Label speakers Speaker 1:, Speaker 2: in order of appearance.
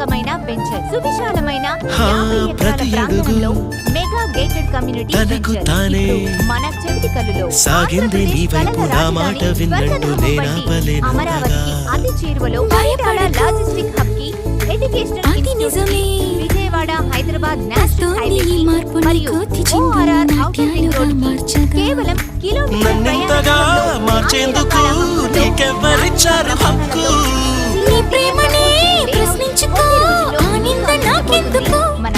Speaker 1: విస్మయాత్మకమైన venture. సువిశాలమైన 50 ఎకరాల ప్రాంగణంలో mega gated community venture. మన చెవిటి కళ్ళులో
Speaker 2: సాగింది నీ వైపు నా మాట విన్నట్టు నేనాపలేను.
Speaker 1: అమరావతికి అతి చేరువలో లాజిస్టిక్ హబ్ కి educational institute, Vijayawada Hyderabad national highway మరియు ఓఆర్ఆర్ ఔటర్ రింగ్ రోడ్ కేవలం
Speaker 2: నన్నింతగా మార్చేందుకు నీకెవ్వరిచ్చారు హక్కు?
Speaker 3: నీ ప్రేమనే ప్రశ్నించుకో, ఆ నింద నాకెందుకు?
Speaker 1: మన